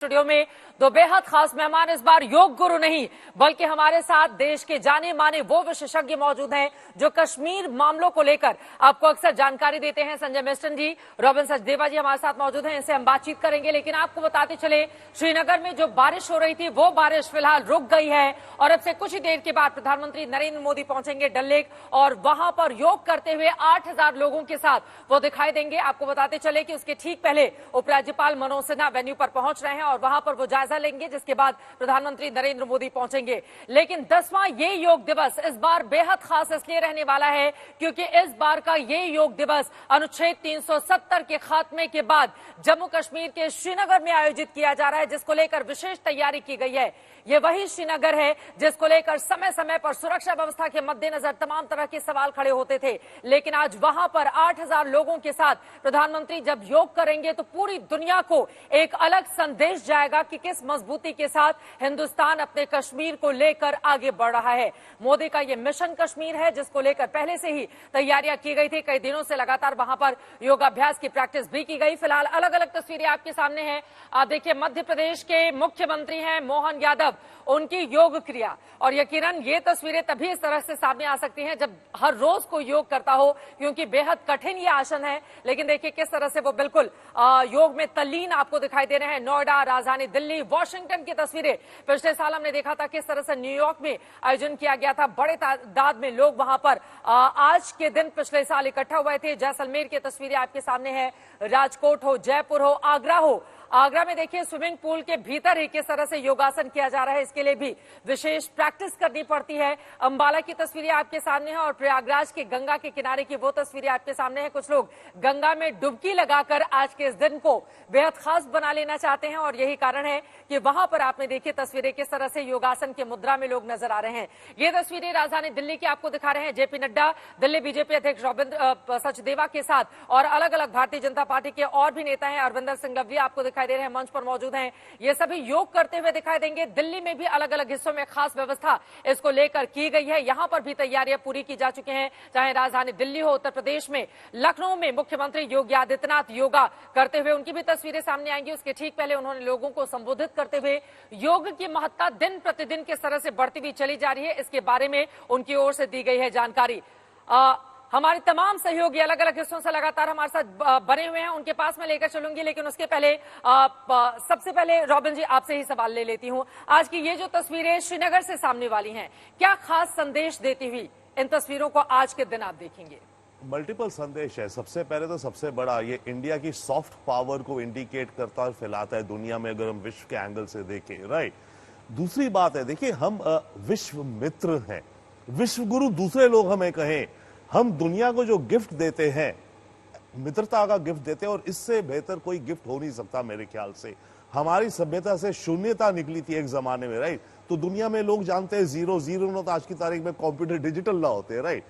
Studio में दो बेहद खास मेहमान, इस बार योग गुरु नहीं बल्कि हमारे साथ देश के जाने माने वो विशेषज्ञ मौजूद हैं जो कश्मीर मामलों को लेकर आपको अक्सर जानकारी देते हैं। संजय मेस्टन जी, रॉबिन सचदेवा जी हमारे साथ मौजूद हैं, इनसे हम बातचीत करेंगे। लेकिन आपको बताते चले, श्रीनगर में जो बारिश हो रही थी वो बारिश फिलहाल रुक गई है और अब से कुछ ही देर के बाद प्रधानमंत्री नरेंद्र मोदी पहुंचेंगे डल लेक और वहां पर योग करते हुए 8,000 लोगों के साथ वो दिखाई देंगे। आपको बताते चले कि उसके ठीक पहले उपराज्यपाल मनोज सिन्हा वेन्यू पर पहुंच रहे हैं और वहां पर वो जायजा लेंगे, जिसके बाद प्रधानमंत्री नरेंद्र मोदी पहुंचेंगे। लेकिन 10वां ये योग दिवस इस बार बेहद खास इसलिए रहने वाला है क्योंकि इस बार का ये योग दिवस अनुच्छेद 370 के खात्मे के बाद जम्मू कश्मीर के श्रीनगर में आयोजित किया जा रहा है, जिसको लेकर विशेष तैयारी की गई है। ये वही श्रीनगर है जिसको लेकर समय समय पर सुरक्षा व्यवस्था के मद्देनजर तमाम तरह के सवाल खड़े होते थे। लेकिन आज वहां पर 8,000 लोगों के साथ प्रधानमंत्री जब योग करेंगे तो पूरी दुनिया को एक अलग संदेश जाएगा कि किस मजबूती के साथ हिंदुस्तान अपने कश्मीर को लेकर आगे बढ़ रहा है। मोदी का ये मिशन कश्मीर है जिसको लेकर पहले से ही तैयारियां की गई थी। कई दिनों से लगातार वहां पर योगाभ्यास की प्रैक्टिस भी की गई। फिलहाल अलग अलग तस्वीरें आपके सामने हैं। आप देखिए, मध्य प्रदेश के मुख्यमंत्री हैं मोहन यादव, उनकी योग क्रिया, और यकीनन ये तस्वीरें तभी इस तरह से सामने आ सकती हैं जब हर रोज कोई योग करता हो, क्योंकि बेहद कठिन ये आसन है। लेकिन देखिए किस तरह से वो बिल्कुल योग में तल्लीन आपको दिखाई दे रहे हैं। नोएडा, राजधानी दिल्ली, वॉशिंगटन की तस्वीरें पिछले साल हमने देखा था किस तरह से न्यूयॉर्क में आयोजन किया गया था। बड़े तादाद में लोग वहां पर आज के दिन पिछले साल इकट्ठा हुए थे। जैसलमेर की तस्वीरें आपके सामने है। राजकोट हो, जयपुर हो, आगरा हो, आगरा में देखिए स्विमिंग पूल के भीतर ही किस तरह से योगासन किया जा रहा है, इसके लिए भी विशेष प्रैक्टिस करनी पड़ती है। अंबाला की तस्वीरें आपके सामने हैं और प्रयागराज के गंगा के किनारे की वो तस्वीरें आपके सामने हैं। कुछ लोग गंगा में डुबकी लगाकर आज के इस दिन को बेहद खास बना लेना चाहते हैं और यही कारण है कि वहां पर आपने देखी तस्वीरें किस तरह से योगासन की मुद्रा में लोग नजर आ रहे हैं। ये तस्वीरें राजधानी दिल्ली की आपको दिखा रहे हैं। जेपी नड्डा, दिल्ली बीजेपी अध्यक्ष रॉबिन सचदेवा के साथ और अलग अलग भारतीय जनता पार्टी के और भी नेता हैं। अरविंदर सिंह लवली आपको दिखाई दे रहे हैं, मंच पर मौजूद हैं। ये सभी योग करते हुए दिखाई देंगे। दिल्ली में भी अलग अलग हिस्सों में खास व्यवस्था इसको लेकर की गई है। यहां पर भी तैयारियां पूरी की जा चुकी हैं, चाहे राजधानी दिल्ली हो, उत्तर प्रदेश में लखनऊ में मुख्यमंत्री योगी आदित्यनाथ योगा करते हुए, उनकी भी तस्वीरें सामने आएंगी। उसके ठीक पहले उन्होंने लोगों को संबोधित करते हुए योग की महत्ता दिन प्रतिदिन किस तरह से बढ़ती हुई चली जा रही है, इसके बारे में उनकी ओर से दी गई है जानकारी। हमारे तमाम सहयोगी अलग अलग हिस्सों से लगातार हमारे साथ बने हुए हैं, उनके पास मैं लेकर चलूंगी। लेकिन उसके पहले सबसे पहले रॉबिन जी आपसे ही सवाल ले लेती हूं। आज की ये जो तस्वीरें श्रीनगर से सामने वाली हैं, क्या खास संदेश देती हुई इन तस्वीरों को आज के दिन आप देखेंगे? मल्टीपल संदेश है। सबसे पहले तो सबसे बड़ा ये इंडिया की सॉफ्ट पावर को इंडिकेट करता और फैलाता है दुनिया में, अगर हम विश्व के एंगल से देखें, राइट। दूसरी बात है, देखिए हम विश्व मित्र हैं, विश्व गुरु दूसरे लोग हमें कहें, हम दुनिया को जो गिफ्ट देते हैं, मित्रता का गिफ्ट देते हैं, और इससे बेहतर कोई गिफ्ट हो नहीं सकता मेरे ख्याल से। हमारी सभ्यता से शून्यता निकली थी एक जमाने में, राइट। तो दुनिया में लोग जानते हैं जीरो जीरो, तो आज की तारीख में कंप्यूटर डिजिटल ना होते, राइट।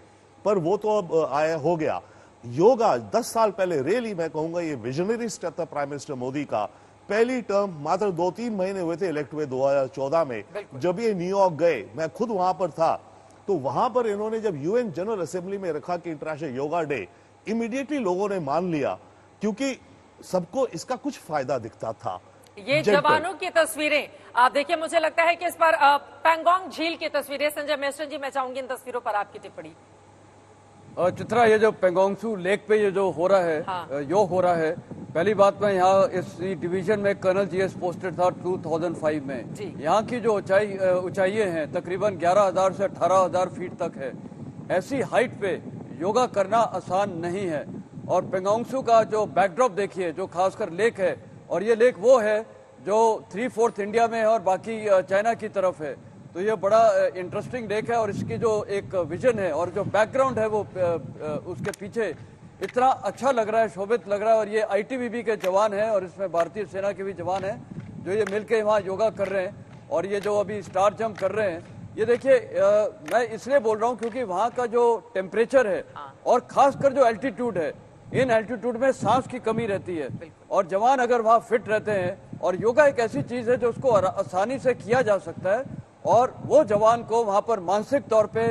पर वो तो अब आया हो गया। योगा 10 साल पहले, रियली मैं कहूंगा ये विजनरी स्टेप था प्राइम मिनिस्टर मोदी का। पहली टर्म मात्र 2-3 महीने हुए थे इलेक्ट हुए 2014 में, जब ये न्यूयॉर्क गए, मैं खुद वहां पर था। तो वहां पर इन्होंने जब यूएन जनरल असेंबली में रखा कि इंटरनेशनल योगा डे, इमीडिएटली लोगों ने मान लिया क्योंकि सबको इसका कुछ फायदा दिखता था। ये जवानों की तस्वीरें आप देखिए, मुझे लगता है कि इस पर पैंगोंग झील की तस्वीरें। संजय मेस्टन जी, मैं चाहूंगी इन तस्वीरों पर आपकी टिप्पणी। चित्रा, ये जो पेंगोंगसू लेक पे ये जो हो रहा है, हाँ। योग हो रहा है, पहली बात मैं यहाँ इस डिवीजन में कर्नल जीएस पोस्टेड था 2005 में। यहाँ की जो ऊंचाइयाँ हैं तकरीबन 11,000 से 18,000 फीट तक है। ऐसी हाइट पे योगा करना आसान नहीं है। और पेंगोंगसू का जो बैकड्रॉप देखिए, जो खासकर लेक है, और ये लेक वो है जो 3/4 इंडिया में है और बाकी चाइना की तरफ है। तो ये बड़ा इंटरेस्टिंग लेक है और इसकी जो एक विजन है और जो बैकग्राउंड है वो उसके पीछे इतना अच्छा लग रहा है, शोभित लग रहा है। और ये आईटीबीपी के जवान हैं और इसमें भारतीय सेना के भी जवान हैं जो ये मिलके वहाँ योगा कर रहे हैं। और ये जो अभी स्टार जंप कर रहे हैं, ये देखिए, मैं इसलिए बोल रहा हूँ क्योंकि वहाँ का जो टेम्परेचर है और खासकर जो एल्टीट्यूड है, इन एल्टीट्यूड में सांस की कमी रहती है। और जवान अगर वहाँ फिट रहते हैं, और योगा एक ऐसी चीज है जो उसको आसानी से किया जा सकता है, और वो जवान को वहाँ पर मानसिक तौर पे,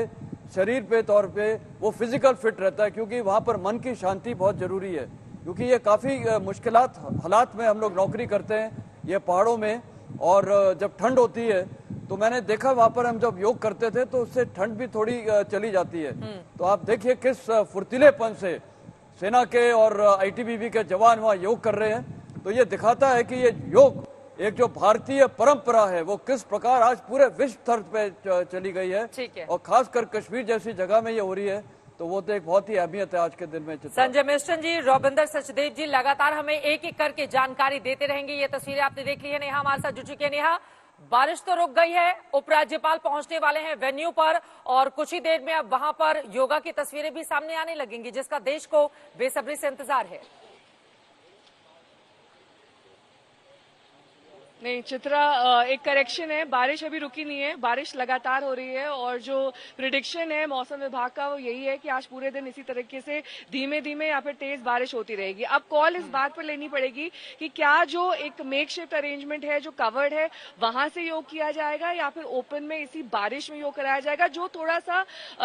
शरीर पे तौर पे वो फिजिकल फिट रहता है, क्योंकि वहाँ पर मन की शांति बहुत जरूरी है। क्योंकि ये काफी मुश्किलात हालात में हम लोग नौकरी करते हैं, ये पहाड़ों में, और जब ठंड होती है तो मैंने देखा वहां पर हम जब योग करते थे तो उससे ठंड भी थोड़ी चली जाती है। तो आप देखिए किस फुर्तीलेपन से सेना के और आईटीबीपी के जवान वहां योग कर रहे हैं। तो ये दिखाता है कि ये योग एक जो भारतीय परंपरा है वो किस प्रकार आज पूरे विश्व स्तर पे चली गई है। ठीक है। और खासकर कश्मीर जैसी जगह में ये हो रही है, तो वो तो एक बहुत ही अहमियत है आज के दिन में। संजय मिस्टन जी, रविंदर सचदेव जी लगातार हमें एक एक करके जानकारी देते रहेंगे। ये तस्वीरें आपने देख ली है। नेहा हमारे साथ जुड़ चुकी है। नेहा, बारिश तो रुक गई है, उपराज्यपाल पहुंचने वाले हैं वेन्यू पर और कुछ ही देर में अब वहां पर योगा की तस्वीरें भी सामने आने लगेंगी, जिसका देश को बेसब्री से इंतजार है। नहीं चित्रा, एक करेक्शन है, बारिश अभी रुकी नहीं है, बारिश लगातार हो रही है और जो प्रिडिक्शन है मौसम विभाग का वो यही है कि आज पूरे दिन इसी तरीके से धीमे धीमे या फिर तेज बारिश होती रहेगी। अब कॉल इस बात पर लेनी पड़ेगी कि क्या जो एक मेकशिफ्ट अरेंजमेंट है जो कवर्ड है वहां से योग किया जाएगा या फिर ओपन में इसी बारिश में योग कराया जाएगा, जो थोड़ा सा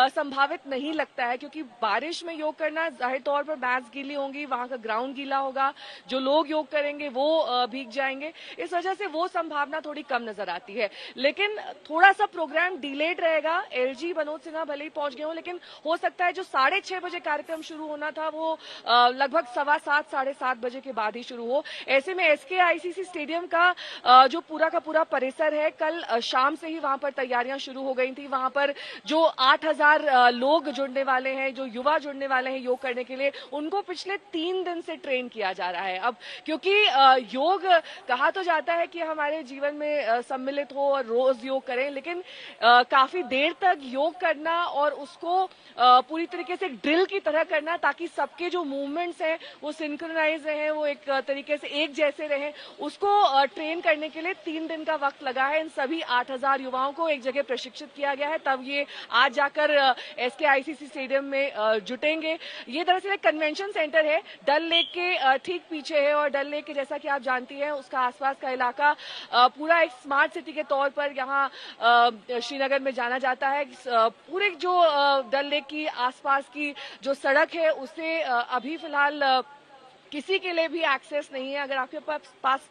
संभावित नहीं लगता है, क्योंकि बारिश में योग करना जाहिर तौर पर मैट्स गीली होंगी, वहां का ग्राउंड गीला होगा, जो लोग योग करेंगे वो भीग जाएंगे, इस वजह से वो संभावना थोड़ी कम नजर आती है। लेकिन थोड़ा सा प्रोग्राम डिलेड रहेगा। एलजी मनोज सिन्हा भले ही पहुंच गए हो, लेकिन हो सकता है जो 6:30 बजे कार्यक्रम शुरू होना था वो लगभग 7:15 7:30 बजे के बाद ही शुरू हो। ऐसे में एसकेआईसीसी स्टेडियम का जो पूरा का पूरा परिसर है, कल शाम से ही वहां पर तैयारियां शुरू हो गई थी। वहां पर जो 8,000 लोग जुड़ने वाले हैं, जो युवा जुड़ने वाले हैं योग करने के लिए, उनको पिछले 3 दिन से ट्रेन किया जा रहा है। अब क्योंकि योग कहा तो जाता है कि हमारे जीवन में सम्मिलित हो और रोज योग करें, लेकिन काफी देर तक योग करना और उसको पूरी तरीके से ड्रिल की तरह करना ताकि सबके जो मूवमेंट्स हैं वो सिंक्रोनाइज रहें, वो एक तरीके से एक जैसे रहें, उसको ट्रेन करने के लिए 3 दिन का वक्त लगा है। इन सभी 8,000 युवाओं को एक जगह प्रशिक्षित किया गया है, तब ये आज जाकर एसकेआईसीसी स्टेडियम में जुटेंगे। ये दरअसल एक कन्वेंशन सेंटर है, डल लेक के ठीक पीछे है और डल लेक के जैसा कि आप जानती हैं उसका आसपास का इलाका पूरा एक स्मार्ट सिटी के तौर पर यहाँ श्रीनगर में जाना जाता है। पूरे जो डल लेक की आसपास की जो सड़क है उससे अभी फिलहाल किसी के लिए भी एक्सेस नहीं है। अगर आपके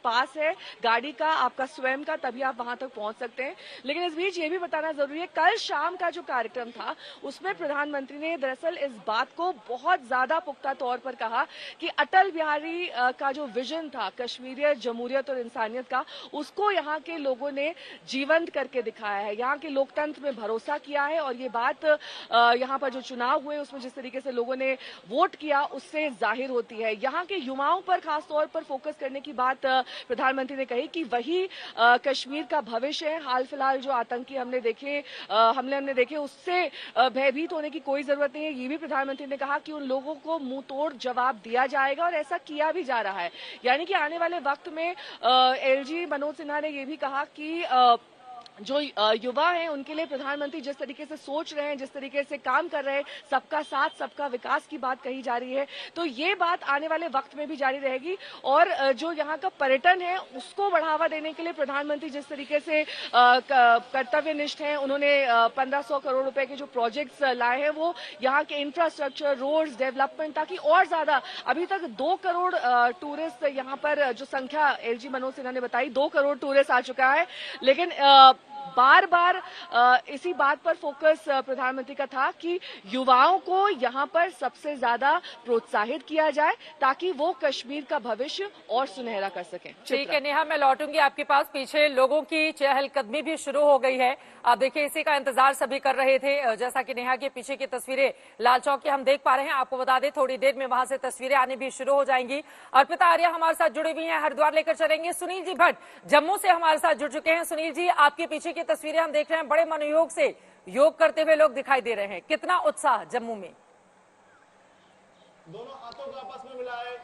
पास है गाड़ी का, आपका स्वयं का, तभी आप वहां तक पहुंच सकते हैं। लेकिन इस बीच ये भी बताना जरूरी है, कल शाम का जो कार्यक्रम था उसमें प्रधानमंत्री ने दरअसल इस बात को बहुत ज्यादा पुख्ता तौर पर कहा कि अटल बिहारी का जो विजन था कश्मीरियत, जमहूरियत और इंसानियत का, उसको यहाँ के लोगों ने जीवंत करके दिखाया है। यहाँ के लोकतंत्र में भरोसा किया है और ये बात यहाँ पर जो चुनाव हुए उसमें जिस तरीके से लोगों ने वोट किया उससे जाहिर होती है। यहाँ के युवाओं पर खास तौर पर फोकस करने की बात प्रधानमंत्री ने कही कि वही कश्मीर का भविष्य है। हाल फिलहाल जो आतंकी हमले हमने देखे उससे भयभीत होने की कोई जरूरत नहीं है। ये भी प्रधानमंत्री ने कहा कि उन लोगों को मुंह तोड़ जवाब दिया जाएगा और ऐसा किया भी जा रहा है। यानी कि आने वाले वक्त में एलजी मनोज सिन्हा ने यह भी कहा कि जो युवा हैं उनके लिए प्रधानमंत्री जिस तरीके से सोच रहे हैं, जिस तरीके से काम कर रहे हैं, सबका साथ सबका विकास की बात कही जा रही है, तो ये बात आने वाले वक्त में भी जारी रहेगी। और जो यहाँ का पर्यटन है उसको बढ़ावा देने के लिए प्रधानमंत्री जिस तरीके से कर्तव्यनिष्ठ हैं, उन्होंने 1500 करोड़ रुपए के जो प्रोजेक्ट्स लाए हैं वो यहाँ के इंफ्रास्ट्रक्चर, रोड्स, डेवलपमेंट, ताकि और ज्यादा, अभी तक 2 करोड़ टूरिस्ट यहाँ पर जो संख्या एलजी मनोज सिन्हा ने बताई 2 करोड़ टूरिस्ट आ चुका है। लेकिन बार बार इसी बात पर फोकस प्रधानमंत्री का था कि युवाओं को यहाँ पर सबसे ज्यादा प्रोत्साहित किया जाए ताकि वो कश्मीर का भविष्य और सुनहरा कर सकें। ठीक है नेहा, मैं लौटूंगी आपके पास। पीछे लोगों की चहलकदमी भी शुरू हो गई है। आप देखिए इसी का इंतजार सभी कर रहे थे। जैसा कि नेहा के पीछे की तस्वीरें लाल चौक की हम देख पा रहे हैं, आपको बता दें थोड़ी देर में वहां से तस्वीरें आनी भी शुरू हो जाएंगी। अर्पिता आर्या हमारे साथ जुड़ी हुई हैं, हरिद्वार लेकर चलेंगे। सुनील जी भट्ट जम्मू से हमारे साथ जुड़ चुके हैं। सुनील जी, आपके पीछे की तस्वीरें हम देख रहे हैं, बड़े मनोयोग से योग करते हुए लोग दिखाई दे रहे हैं। कितना उत्साह जम्मू में? दोनों हाथों को आपस में मिलाएं।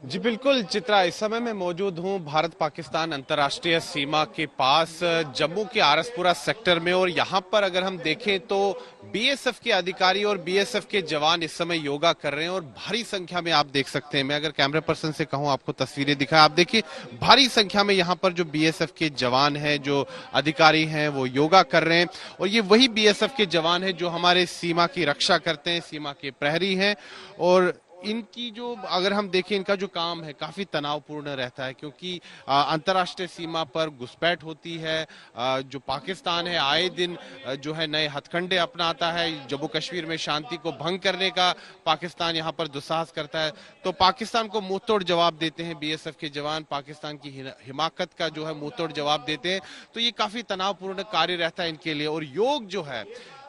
जी बिल्कुल चित्रा, इस समय मैं मौजूद हूं भारत पाकिस्तान अंतर्राष्ट्रीय सीमा के पास जम्मू के आरसपुरा सेक्टर में, और यहां पर अगर हम देखें तो बीएसएफ के अधिकारी और बीएसएफ के जवान इस समय योगा कर रहे हैं और भारी संख्या में आप देख सकते हैं। मैं अगर कैमरा पर्सन से कहूं आपको तस्वीरें दिखाएं, आप देखिए भारी संख्या में यहां पर जो बीएसएफ के जवान हैं, जो अधिकारी हैं, वो योगा कर रहे हैं। और ये वही बीएसएफ के जवान हैं जो हमारे सीमा की रक्षा करते हैं, सीमा के प्रहरी हैं। और इनकी जो अगर हम देखें इनका जो काम है काफी तनावपूर्ण रहता है, क्योंकि अंतर्राष्ट्रीय सीमा पर घुसपैठ होती है। जो पाकिस्तान है आए दिन जो है नए हथकंडे अपनाता है, जम्मू कश्मीर में शांति को भंग करने का पाकिस्तान यहाँ पर दुस्साहस करता है, तो पाकिस्तान को मुंहतोड़ जवाब देते हैं बीएसएफ के जवान, पाकिस्तान की हिमाकत का जो है मुंहतोड़ जवाब देते हैं। तो ये काफी तनावपूर्ण कार्य रहता है इनके लिए। और योग जो है,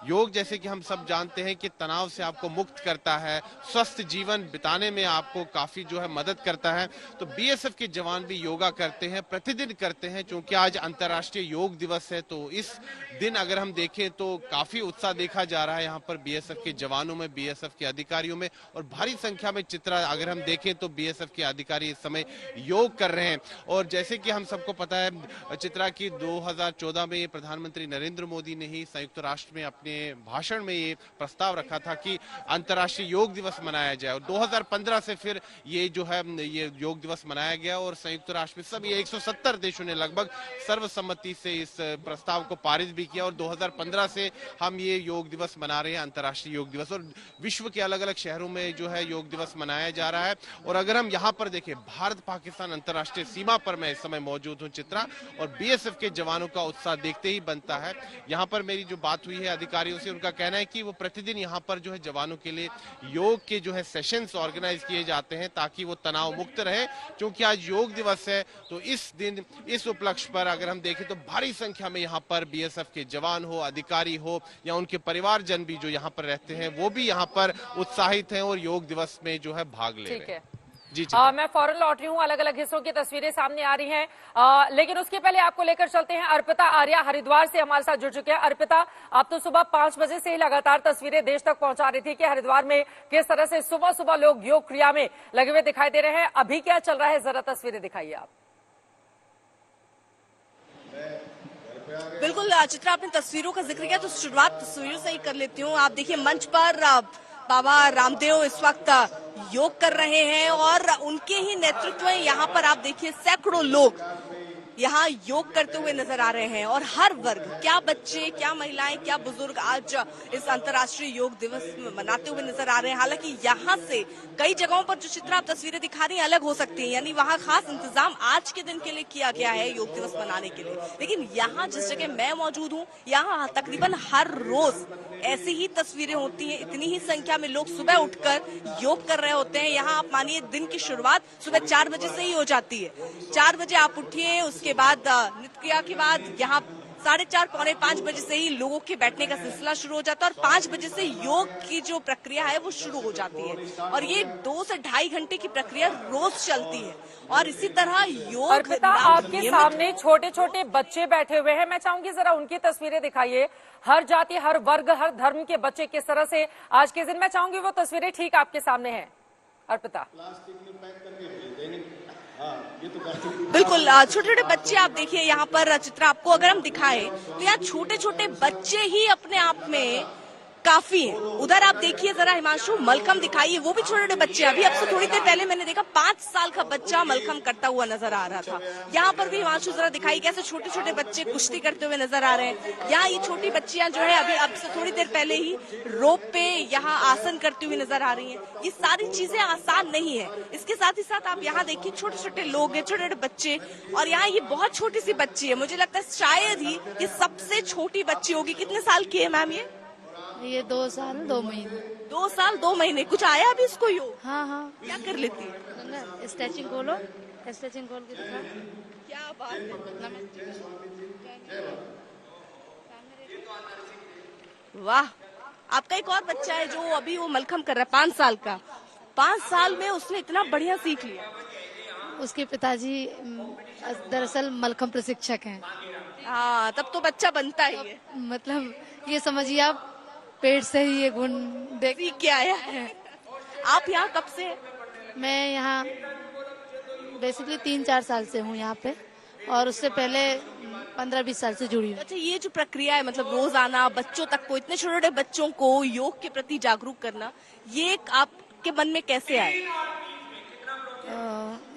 योग जैसे कि हम सब जानते हैं कि तनाव से आपको मुक्त करता है, स्वस्थ जीवन बिताने में आपको काफी जो है मदद करता है। तो बीएसएफ के जवान भी योगा करते हैं, प्रतिदिन करते हैं, क्योंकि आज अंतर्राष्ट्रीय योग दिवस है। तो इस दिन अगर हम देखें तो काफी उत्साह देखा जा रहा है यहाँ पर बीएसएफ के जवानों में, बीएसएफ के अधिकारियों में, और भारी संख्या में चित्रा अगर हम देखें तो बीएसएफ के अधिकारी इस समय योग कर रहे हैं। और जैसे कि हम सबको पता है चित्रा की 2014 में प्रधानमंत्री नरेंद्र मोदी ने ही संयुक्त राष्ट्र में अपने भाषण में ये प्रस्ताव रखा था कि अंतर्राष्ट्रीय योग दिवस मनाया जाए, और 2015 से फिर ये जो है ये योग दिवस मनाया गया। और संयुक्त राष्ट्र में सभी 170 देशों ने लगभग सर्वसम्मति से इस प्रस्ताव को पारित भी किया, और 2015 से हम ये योग दिवस मना रहे हैं, अंतर्राष्ट्रीय योग दिवस। और विश्व के अलग अलग शहरों में जो है योग दिवस मनाया जा रहा है। और अगर हम यहाँ पर देखें, भारत पाकिस्तान अंतर्राष्ट्रीय सीमा पर मैं इस समय मौजूद हूँ चित्रा, और बीएसएफ के जवानों का उत्साह देखते ही बनता है। यहाँ पर मेरी जो बात हुई है अधिकारियों से, उनका कहना है कि वो प्रतिदिन यहाँ पर जो है जवानों के लिए योग के जो है सेशंस ऑर्गेनाइज किए जाते हैं, ताकि वो तनाव मुक्त रहे। क्योंकि आज योग दिवस है, तो इस दिन इस उपलक्ष्य पर अगर हम देखें तो भारी संख्या में यहाँ पर बीएसएफ के जवान हो, अधिकारी हो, या उनके परिवारजन भी जो यहाँ पर रहते हैं वो भी यहाँ पर उत्साहित हैं और योग दिवस में जो है भाग ले रहे हैं। जी मैं फौरन लौट रही हूँ, अलग अलग हिस्सों की तस्वीरें सामने आ रही हैं, लेकिन उसके पहले आपको लेकर चलते हैं। अर्पिता आर्या हरिद्वार से हमारे साथ जुड़ चुके हैं। अर्पिता, आप तो सुबह 5 बजे से ही लगातार तस्वीरें देश तक पहुंचा रही थी कि हरिद्वार में किस तरह से सुबह सुबह लोग योग क्रिया में लगे हुए दिखाई दे रहे हैं। अभी क्या चल रहा है, जरा तस्वीरें दिखाइए आप। बिल्कुल चित्रा, आपने तस्वीरों का जिक्र किया तो शुरुआत तस्वीरों से ही कर लेती हूँ। आप देखिए मंच पर बाबा रामदेव इस वक्त योग कर रहे हैं, और उनके ही नेतृत्व में यहाँ पर आप देखिए सैकड़ों लोग यहाँ योग करते हुए नजर आ रहे हैं। और हर वर्ग, क्या बच्चे, क्या महिलाएं, क्या बुजुर्ग आज इस अंतर्राष्ट्रीय योग दिवस मनाते हुए नजर आ रहे हैं। हालांकि यहाँ से कई जगहों पर जो चित्रा आप तस्वीरें दिखा रही हैं अलग हो सकती हैं, यानी वहाँ खास इंतजाम आज के दिन के लिए किया गया है योग दिवस मनाने के लिए। लेकिन यहाँ जिस जगह मैं मौजूद हूँ, यहाँ तकरीबन हर रोज ऐसी ही तस्वीरें होती हैं। इतनी ही संख्या में लोग सुबह उठकर योग कर रहे होते हैं। यहाँ आप मानिए दिन की शुरुआत सुबह 4 बजे से ही हो जाती है। 4 बजे आप उठिए, उसके बाद नित्य क्रिया के बाद यहाँ 4:30 पौने 5 बजे से ही लोगों के बैठने का सिलसिला शुरू हो जाता है, और 5 बजे से योग की जो प्रक्रिया है वो शुरू हो जाती है। और ये 2 से ढाई घंटे की प्रक्रिया रोज चलती है। और इसी तरह योग अर्पिता, आपके सामने छोटे छोटे बच्चे बैठे हुए हैं, मैं चाहूंगी जरा उनकी तस्वीरें दिखाइए। हर जाति, हर वर्ग, हर धर्म के बच्चे किस तरह से आज के दिन, मैं चाहूंगी वो तस्वीरें ठीक आपके सामने हैं। अर्पिता, बिल्कुल छोटे छोटे बच्चे आप देखिए यहाँ पर चित्रा, आपको अगर हम दिखाएं तो यहाँ छोटे छोटे बच्चे ही अपने आप में काफी है। उधर आप देखिए जरा हिमांशु, मलखम दिखाइए, वो भी छोटे छोटे बच्चे। अभी अब से थोड़ी देर पहले मैंने देखा 5 साल का बच्चा मलखम करता हुआ नजर आ रहा था। यहाँ पर भी हिमांशु जरा दिखाई कैसे छोटे छोटे बच्चे कुश्ती करते हुए नजर आ रहे हैं। यहाँ ये छोटी बच्चियां जो है अभी अब से थोड़ी देर पहले ही रोप पे यहाँ आसन करती हुई नजर आ रही है। ये सारी चीजें आसान नहीं है। इसके साथ ही साथ आप यहाँ देखिए छोटे छोटे लोग हैं, छोटे छोटे बच्चे, और यहाँ ये बहुत छोटी सी बच्ची है, मुझे लगता है शायद ही ये सबसे छोटी बच्ची होगी। कितने साल की है मैम ये 2 साल 2 महीने। 2 साल 2 महीने। कुछ आया अभी इसको योग? हाँ। क्या कर लेती है? स्ट्रेचिंग खोलो, स्ट्रेचिंग खोल के दिखा। क्या बात है, वाह। आपका एक और बच्चा है जो अभी वो मलखम कर रहा है, 5 साल का। 5 साल में उसने इतना बढ़िया सीख लिया। उसके पिताजी दरअसल मलखम प्रशिक्षक हैं। हाँ, तब तो बच्चा बनता ही है। मतलब ये समझिए आप पेट से ही ये गुण देख के आया है। आप यहाँ कब से? मैं यहाँ बेसिकली 3-4 साल से हूँ यहाँ पे, और उससे पहले 15-20 साल से जुड़ी हूँ। अच्छा, ये जो प्रक्रिया है, मतलब रोज आना, बच्चों तक को, इतने छोटे छोटे बच्चों को योग के प्रति जागरूक करना, ये आपके मन में कैसे आए?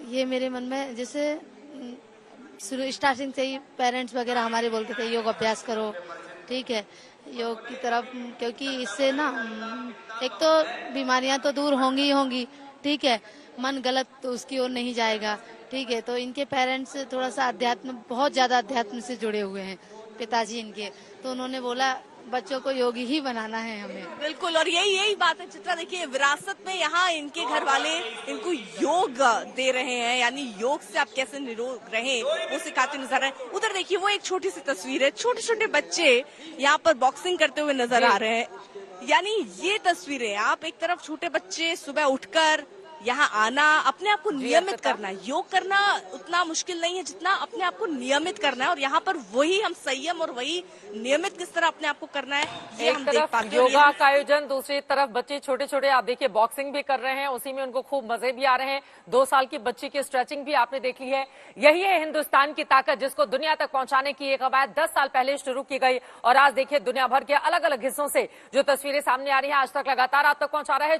ये मेरे मन में जैसे स्टार्टिंग से ही पेरेंट्स वगैरह हमारे बोलते थे योग अभ्यास करो, ठीक है, योग की तरफ, क्योंकि इससे ना एक तो बीमारियां तो दूर होंगी ही होंगी, ठीक है, मन गलत तो उसकी ओर नहीं जाएगा, ठीक है। तो इनके पेरेंट्स थोड़ा सा अध्यात्म, बहुत ज्यादा अध्यात्म से जुड़े हुए हैं पिताजी इनके, तो उन्होंने बोला बच्चों को योगी ही बनाना है हमें। बिल्कुल, और यही बात है चित्रा। देखिए, विरासत में यहाँ इनके घर वाले इनको योग दे रहे हैं, यानी योग से आप कैसे निरोग रहें वो सिखाते नजर आए। उधर देखिए, वो एक छोटी सी तस्वीर है, छोटे छोटे बच्चे यहाँ पर बॉक्सिंग करते हुए नजर आ रहे हैं। यानी ये तस्वीरें, आप एक तरफ छोटे बच्चे सुबह उठकर यहाँ आना, अपने आप को नियमित करना। योग करना उतना मुश्किल नहीं है जितना अपने आप को नियमित करना है, और यहाँ पर वही हम संयम और वही नियमित किस तरह अपने आप को करना है ये एक हम देख तरफ पाते हैं। योगा का आयोजन, दूसरी तरफ बच्चे छोटे छोटे आप देखिए बॉक्सिंग भी कर रहे हैं, उसी में उनको खूब मजे भी आ रहे हैं। 2 साल की बच्ची की स्ट्रेचिंग भी आपने देख ली है। यही है हिंदुस्तान की ताकत, जिसको दुनिया तक पहुंचाने की एक कवायद 10 साल पहले शुरू की गई, और आज देखिए दुनिया भर के अलग अलग हिस्सों से जो तस्वीरें सामने आ रही है, आज तक लगातार आप तक पहुंचा रहा है।